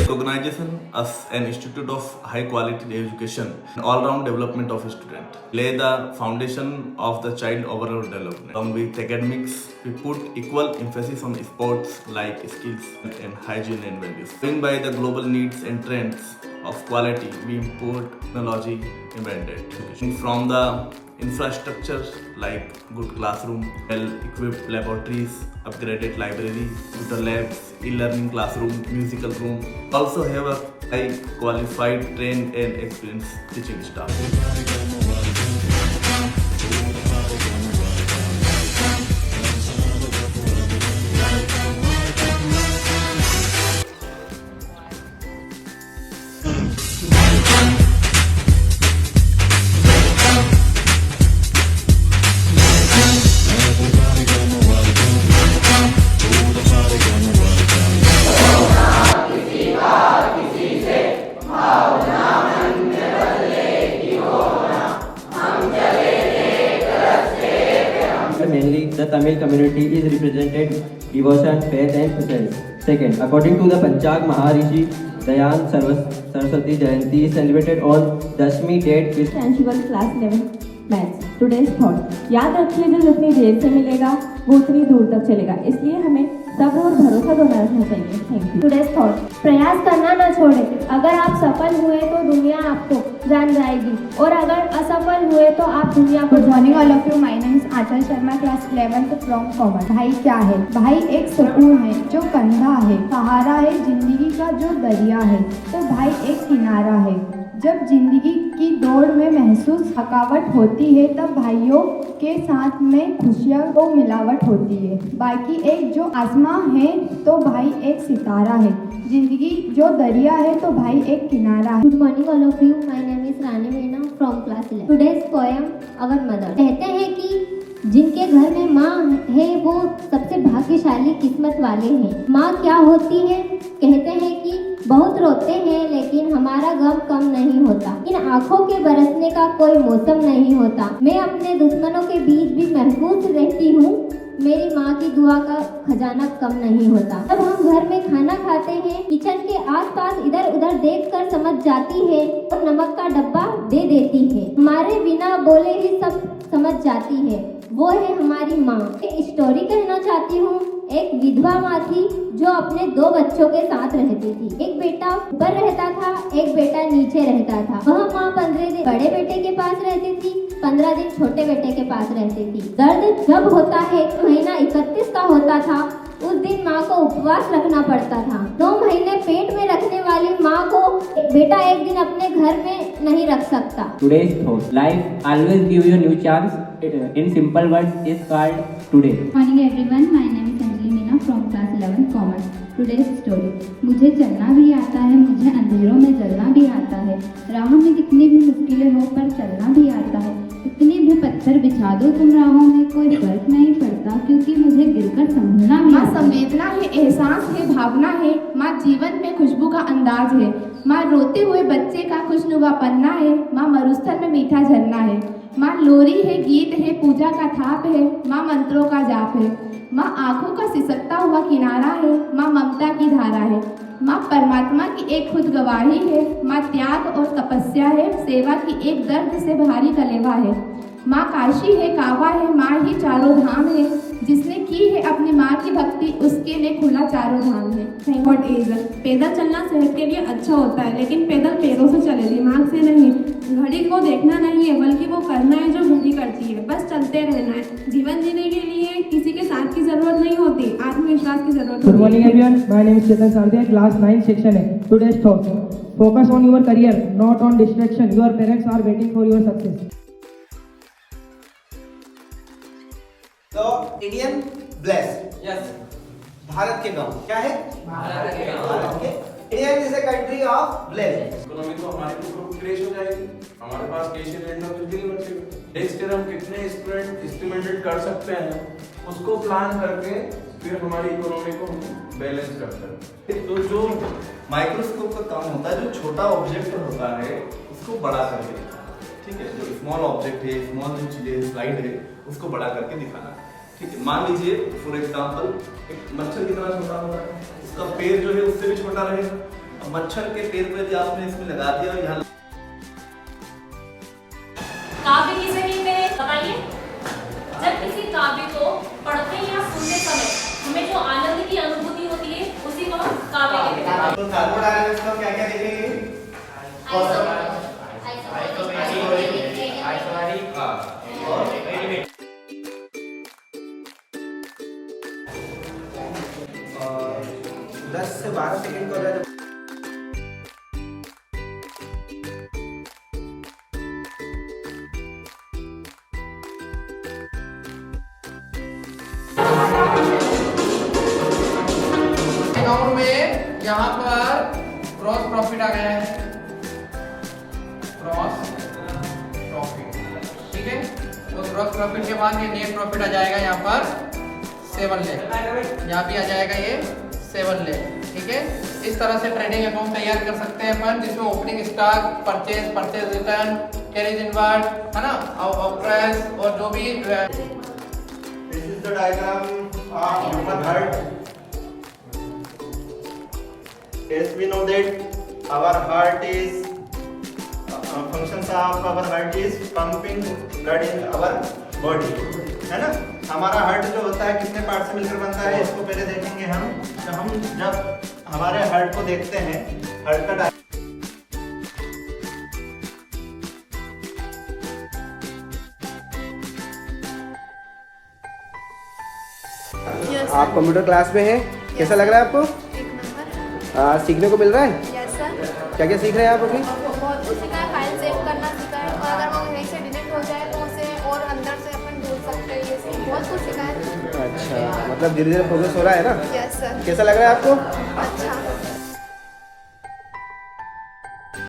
Recognition as an institute of high quality education and all-round development of a student. Lay the foundation of the child overall development. Along with academics, we put equal emphasis on sports like skills and hygiene and values. Driven by the global needs and trends of quality, we import technology embedded education. From the infrastructure like good classroom, well-equipped laboratories, upgraded library, computer labs, e-learning classroom, musical room. Also have a high qualified, trained and experienced teaching staff. Mainly, the Tamil community is represented devotion, faith and presence. Second, according to the Panchak, Maharishi Dayan Saraswati Jayanti is celebrated on Dashmi date with Tangible Class 11 Maths. Today's thought. याद रखिए जो जितनी देर से मिलेगा वो उतनी दूर तक चलेगा, इसलिए हमें सब्र और भरोसा दोनों रखना चाहिए। Thank you. Today's thought. प्रयास करना न छोड़ें। अगर आप सफल हुए तो दुनिया आपको जान जाएगी और अगर असफल हुए तो आप दुनिया को। Good morning all of you. My name is Anchal Sharma, class 11th from commerce. भाई क्या है? भाई एक सुकून है जो कंधा है, सहारा है जिंदगी का जो दरिया है, तो भाई एक किनारा है। जब जिंदगी की दौड़ में महसूस थकावट होती है तब भाइयों के साथ में खुशियाँ को मिलावट होती है। बाकी एक जो आसमां है तो भाई एक सितारा है, जिंदगी जो दरिया है तो भाई एक किनारा है। Good morning all of you. My name is Rani Meena from class 11। Today's poem our mother. कहते हैं कि जिनके घर में माँ है वो सबसे भाग्यशाली किस्मत वाले हैं। माँ क्या होती है? कहते हैं कि बहुत रोते हैं लेकिन हमारा गम कम नहीं होता। इन आँखों के बरसने का कोई मौसम नहीं होता। मैं अपने दुश्मनों के बीच भी महफूज रहती हूँ। मेरी माँ की दुआ का खजाना कम नहीं होता। जब हम घर में खाना खाते हैं, किचन के आसपास इधर उधर देखकर समझ जाती है और नमक का डब्बा दे देती है। हमारे बिना बोले ही सब समझ जाती है, वो है हमारी माँ। एक स्टोरी कहना चाहती हूँ। एक विधवा माँ थी जो अपने 2 बच्चों के साथ रहती थी। एक बेटा ऊपर रहता था, एक बेटा नीचे रहता था। वह माँ 15 दिन बड़े बेटे के पास रहती थी, 15 दिन छोटे बेटे के पास रहती थी। दर्द जब होता है, महीना 31 का होता था, उस दिन माँ को उपवास रखना पड़ता था। 9 महीने पेट में रखने वाली माँ को बेटा एक दिन अपने घर में नहीं रख सकता। today's thought. Life always give you a new chance. In simple words is called today. Morning everyone. My name is Anjali Meena from class 11 commerce. Today's story. मुझे चलना भी आता है, मुझे अंधेरों में जलना भी आता है, राह में कितनी भी मुश्किलें हो पर चलना भी आता है। कितने भी पत्थर बिछा दो तुम राहों में, कोई फर्क नहीं पड़ता क्योंकि मुझे गिरकर संभलना भी। माँ संवेदना है, एहसास है, भावना है। माँ जीवन में खुशबू का अंदाज है। माँ रोते हुए बच्चे का खुशनुमा पन्ना है। माँ मरुस्थल में मीठा झरना है। माँ लोरी है, गीत है, पूजा का थाप है। माँ मंत्रों का जाप है। माँ आँखों का सिसकता हुआ किनारा है। माँ ममता की धारा है। माँ परमात्मा की एक खुद गवाही है। माँ त्याग और तपस्या है, सेवा की एक दर्द से भारी कलेवा है। माँ काशी है, काबा है, माँ ही चारों धाम है। जिसने की है अपनी माँ की भक्ति उसके लिए खुला चारों धाम है। व्हाट इज पैदल चलना सेहत के लिए अच्छा होता है, लेकिन पैदल पैरों से चले, दिमाग से नहीं। घड़ी को देखना नहीं है बल्कि वो करना है जो घड़ी करती है। बस चलते रहना है। जीवन जीने के लिए किसी के साथ की जरूरत नहीं होती, आत्मविश्वास की जरूरत होती है। Good morning everyone. My name is Chetan Sarathiya, class 9 section है। Today's thought. Focus on your career, not on distraction. Your parents are waiting for your success. तो इंडियन ब्लेस। यस। भारत के गांव क्या है? भारत के गांव। भारत के Indian is a country of bless. Economy तो हमारी तो क्रैश हो जाएगी। हमारे पास कैश इन हैंड में कुछ भी नहीं बचेगा। नेक्स्ट ईयर हम कितने स्टूडेंट एस्टिमेटेड कर सकते हैं, उसको प्लान करके फिर हमारी इकोनॉमी को बैलेंस करते हैं। तो जो माइक्रोस्कोप का काम होता है, जो छोटा ऑब्जेक्ट होता है उसको बड़ा करके दिखाना। ठीक है, जो स्मॉल ऑब्जेक्ट है, स्मॉल जो चीजें स्लाइड है उसको बड़ा करके दिखाना। ठीक है, मान लीजिए फॉर एग्जांपल एक मच्छर कितना छोटा होता है, उसका पैर जो है उससे भी छोटा रहेगा। अब मच्छर के पैर पे यदि आपने इसमें लगा दिया और यहाँ काव्य किसे कहते हैं बताइए? जब किसी काव्य को पढ़ते या सुनते समय हमें जो आनंद की अनुभूति होती है उसी को हम काव्य कहते हैं। तो थर्मोडायनामिक्स में क्या क्या देखेंगे? और 10 से 12 सेकंड का जो अकाउंट में यहाँ पर ग्रॉस प्रॉफिट आ गया है, ग्रॉस प्रॉफिट, ठीक है। तो ग्रॉस प्रॉफिट के बाद ये नेट प्रॉफिट आ जाएगा यहाँ पर 7 लाख, यहाँ भी आ जाएगा ये 7 लाख, ठीक है। इस तरह से ट्रेडिंग अकाउंट तैयार कर सकते हैं अपन, जिसमें opening stock, purchase return, carriage inward, है ना, आउटराइज और जो भी। This is the diagram of human heart. As we know that our heart is functions of our heart is pumping blood in our body, है ना। हमारा हार्ट जो होता है कितने पार्ट से मिलकर बनता है, इसको पहले देखेंगे हम। तो हम जब हमारे हार्ट को देखते हैं, हार्ट का आप कंप्यूटर क्लास में हैं, कैसा लग रहा है आपको? सीखने को मिल रहा है? Yes sir. क्या क्या सीख रहे हैं आप अभी? बहुत कुछ सीखा है, फाइल सेव करना सीखा है, और अगर वो कहीं से डिलीट हो जाए तो उसे और अंदर से अपन ढूंढ सकते हैं, ये सब बहुत कुछ सीखा है। अच्छा, मतलब धीरे धीरे प्रोग्रेस हो रहा है ना? Yes sir. कैसा लग रहा है आपको? अच्छा।